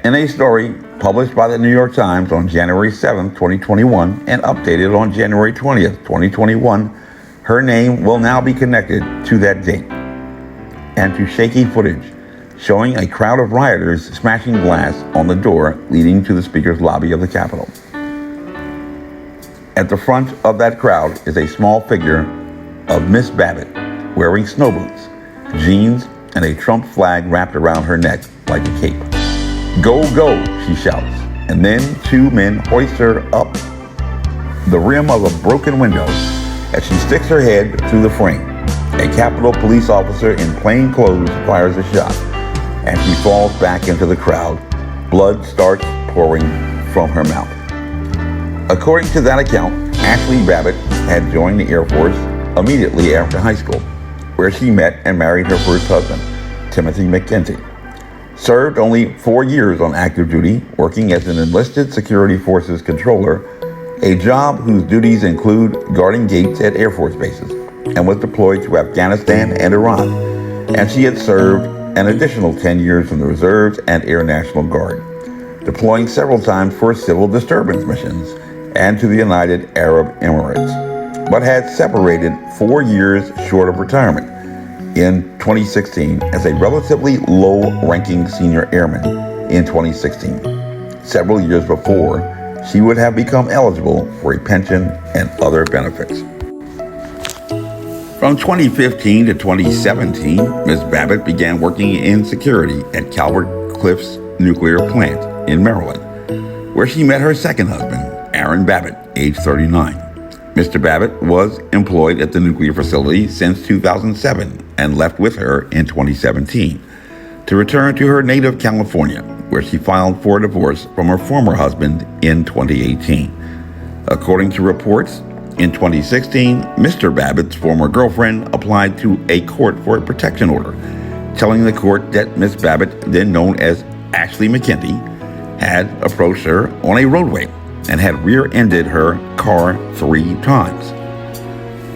In a story published by the New York Times on January 7, 2021, and updated on January 20th, 2021, her name will now be connected to that date and to shaky footage showing a crowd of rioters smashing glass on the door leading to the Speaker's lobby of the Capitol. At the front of that crowd is a small figure of Miss Babbitt wearing snow boots, jeans, and a Trump flag wrapped around her neck like a cape. "Go, go," she shouts, and then two men hoist her up the rim of a broken window as she sticks her head through the frame. A Capitol police officer in plain clothes fires a shot, and she falls back into the crowd. Blood starts pouring from her mouth. According to that account, Ashley Babbitt had joined the Air Force immediately after high school, where she met and married her first husband, Timothy McKenty. Served only 4 years on active duty, working as an enlisted security forces controller, a job whose duties include guarding gates at Air Force bases, and was deployed to Afghanistan and Iraq. And she had served an additional 10 years in the Reserves and Air National Guard, deploying several times for civil disturbance missions and to the United Arab Emirates, but had separated 4 years short of retirement in 2016 as a relatively low-ranking senior airman in 2016, several years before she would have become eligible for a pension and other benefits. From 2015 to 2017, Ms. Babbitt began working in security at Calvert Cliffs Nuclear Plant in Maryland, where she met her second husband, Aaron Babbitt, age 39. Mr. Babbitt was employed at the nuclear facility since 2007 and left with her in 2017 to return to her native California, where she filed for a divorce from her former husband in 2018. According to reports, in 2016, Mr. Babbitt's former girlfriend applied to a court for a protection order, telling the court that Ms. Babbitt, then known as Ashley McKenty, had approached her on a roadway and had rear-ended her car 3 times.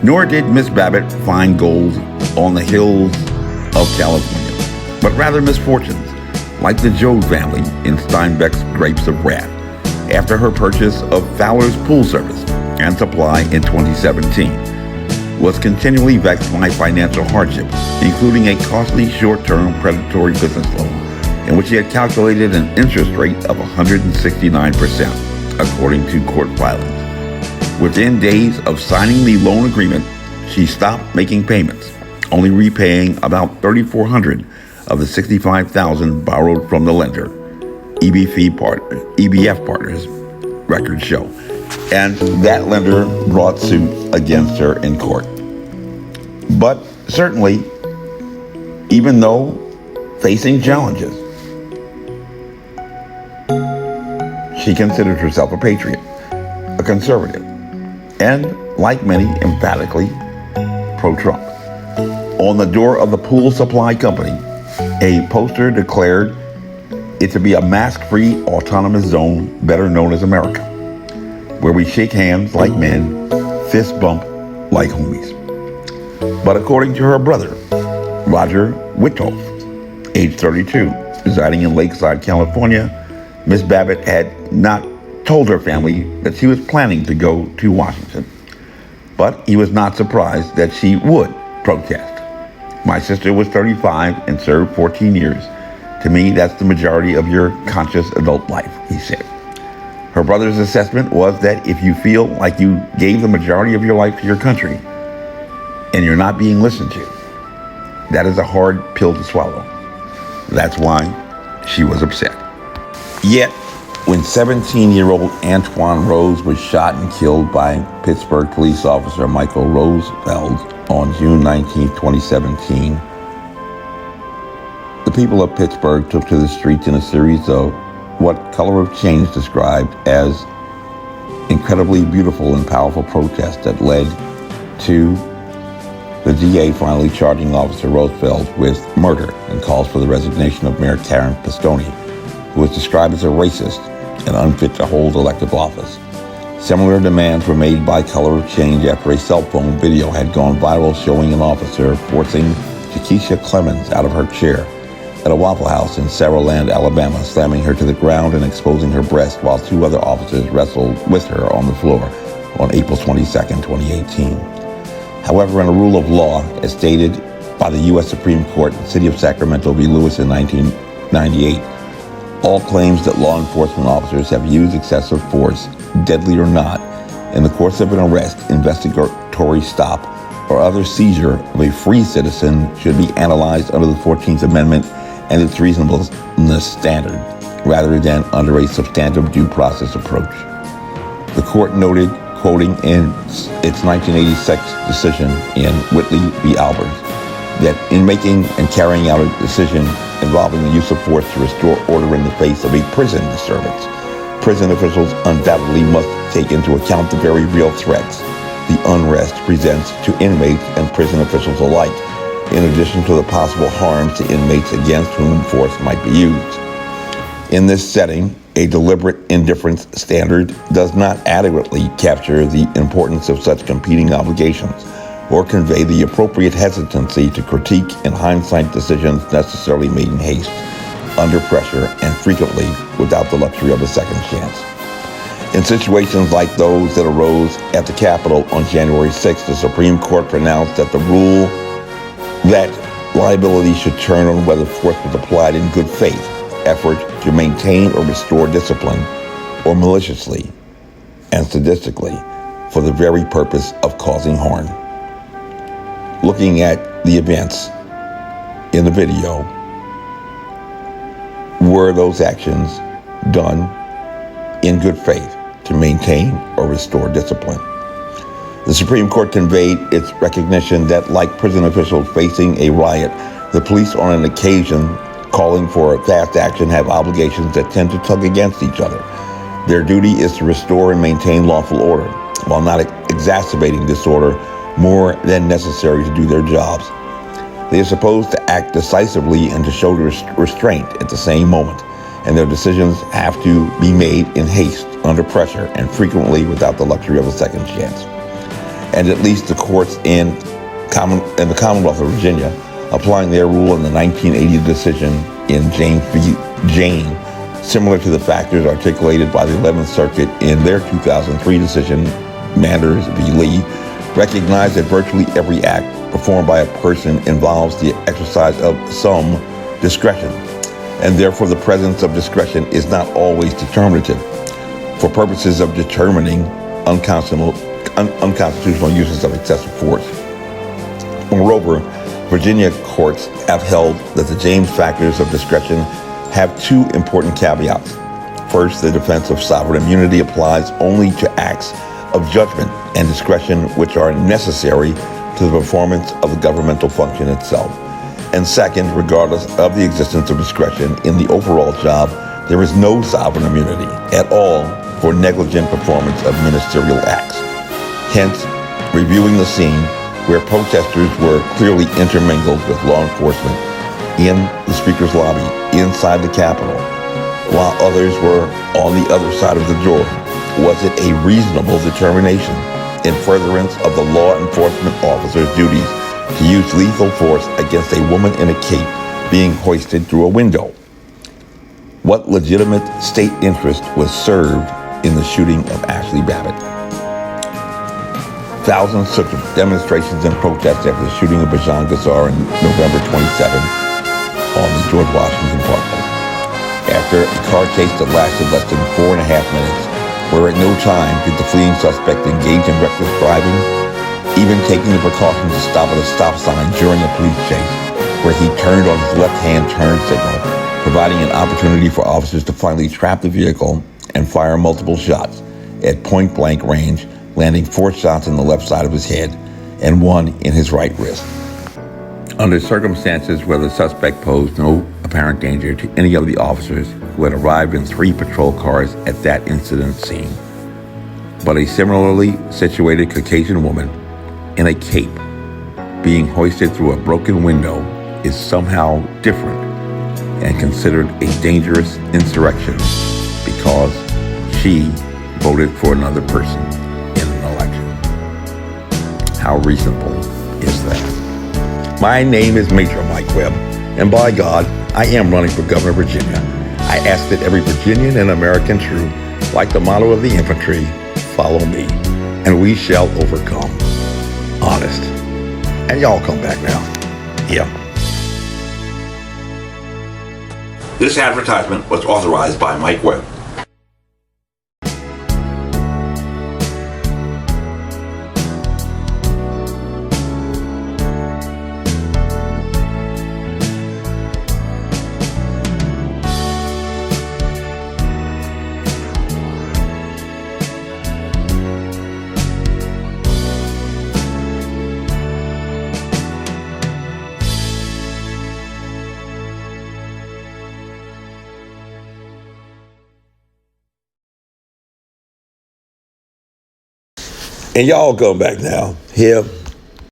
Nor did Miss Babbitt find gold on the hills of California, but rather misfortunes, like the Joad family in Steinbeck's Grapes of Wrath, after her purchase of Fowler's Pool Service and Supply in 2017, was continually vexed by financial hardships, including a costly short-term predatory business loan in which she had calculated an interest rate of 169%, according to court filings. Within days of signing the loan agreement, she stopped making payments, only repaying about $3,400 of the $65,000 borrowed from the lender, EBF Partners, records show. And that lender brought suit against her in court. But certainly, even though facing challenges, she considered herself a patriot, a conservative, and, like many, emphatically pro-Trump. On the door of the pool supply company, a poster declared it to be a mask-free autonomous zone, better known as America, where we shake hands like men, fist bump like homies. But according to her brother, Roger Wittoff, age 32, residing in Lakeside, California, Ms. Babbitt had not told her family that she was planning to go to Washington, but he was not surprised that she would protest. "My sister was 35 and served 14 years. To me, that's the majority of your conscious adult life," he said. Her brother's assessment was that if you feel like you gave the majority of your life to your country and you're not being listened to, that is a hard pill to swallow. That's why she was upset. Yet, when 17-year-old Antoine Rose was shot and killed by Pittsburgh police officer Michael Roosevelt on June 19, 2017, the people of Pittsburgh took to the streets in a series of what Color of Change described as incredibly beautiful and powerful protests that led to the DA finally charging Officer Roosevelt with murder and calls for the resignation of Mayor Karen Pistone, who was described as a racist and unfit to hold elective office. Similar demands were made by Color of Change after a cell phone video had gone viral showing an officer forcing Takesha Clemens out of her chair at a Waffle House in Saraland, Alabama, slamming her to the ground and exposing her breast while two other officers wrestled with her on the floor on April 22, 2018. However, in a rule of law, as stated by the U.S. Supreme Court in the City of Sacramento v. Lewis in 1998, all claims that law enforcement officers have used excessive force, deadly or not, in the course of an arrest, investigatory stop, or other seizure of a free citizen should be analyzed under the 14th Amendment and its reasonableness standard, rather than under a substantive due process approach. The court noted, quoting in its 1986 decision in Whitley v. Albers, that in making and carrying out a decision involving the use of force to restore order in the face of a prison disturbance, prison officials undoubtedly must take into account the very real threats the unrest presents to inmates and prison officials alike, in addition to the possible harms to inmates against whom force might be used. In this setting, a deliberate indifference standard does not adequately capture the importance of such competing obligations or convey the appropriate hesitancy to critique in hindsight decisions necessarily made in haste, under pressure, and frequently without the luxury of a second chance. In situations like those that arose at the Capitol on January 6th, the Supreme Court pronounced that the rule that liability should turn on whether force was applied in good faith, effort to maintain or restore discipline, or maliciously and sadistically for the very purpose of causing harm. Looking at the events in the video, were those actions done in good faith to maintain or restore discipline? The Supreme Court conveyed its recognition that, like prison officials facing a riot, the police on an occasion calling for fast action have obligations that tend to tug against each other. Their duty is to restore and maintain lawful order, while not exacerbating disorder more than necessary to do their jobs. They are supposed to act decisively and to show restraint at the same moment, and their decisions have to be made in haste, under pressure, and frequently without the luxury of a second chance. And at least the courts in the Commonwealth of Virginia, applying their rule in the 1980 decision in James v. Jane, similar to the factors articulated by the 11th Circuit in their 2003 decision, Manders v. Lee, recognize that virtually every act performed by a person involves the exercise of some discretion, and therefore the presence of discretion is not always determinative for purposes of determining unconstitutional uses of excessive force. Moreover, Virginia courts have held that the James factors of discretion have two important caveats. First, the defense of sovereign immunity applies only to acts of judgment and discretion which are necessary to the performance of the governmental function itself. And second, regardless of the existence of discretion in the overall job, there is no sovereign immunity at all for negligent performance of ministerial acts. Hence, reviewing the scene where protesters were clearly intermingled with law enforcement in the Speaker's lobby inside the Capitol, while others were on the other side of the door, was it a reasonable determination in furtherance of the law enforcement officer's duties to use lethal force against a woman in a cape being hoisted through a window? What legitimate state interest was served in the shooting of Ashley Babbitt? Thousands took demonstrations and protests after the shooting of Bajan Gazzar on November 27 on the George Washington Parkway. After a car chase that lasted less than 4.5 minutes, where at no time did the fleeing suspect engage in reckless driving, even taking the precaution to stop at a stop sign during a police chase, where he turned on his left-hand turn signal, providing an opportunity for officers to finally trap the vehicle and fire multiple shots at point-blank range, landing 4 shots in the left side of his head and 1 in his right wrist. Under circumstances where the suspect posed no apparent danger to any of the officers who had arrived in 3 patrol cars at that incident scene. But a similarly situated Caucasian woman in a cape being hoisted through a broken window is somehow different and considered a dangerous insurrection because she voted for another person in an election. How reasonable is that? My name is Major Mike Webb, and by God, I am running for governor of Virginia. I ask that every Virginian and American true, like the motto of the infantry, follow me, and we shall overcome. Honest. And y'all come back now. Yeah. This advertisement was authorized by Mike Webb. And y'all come back now. Here.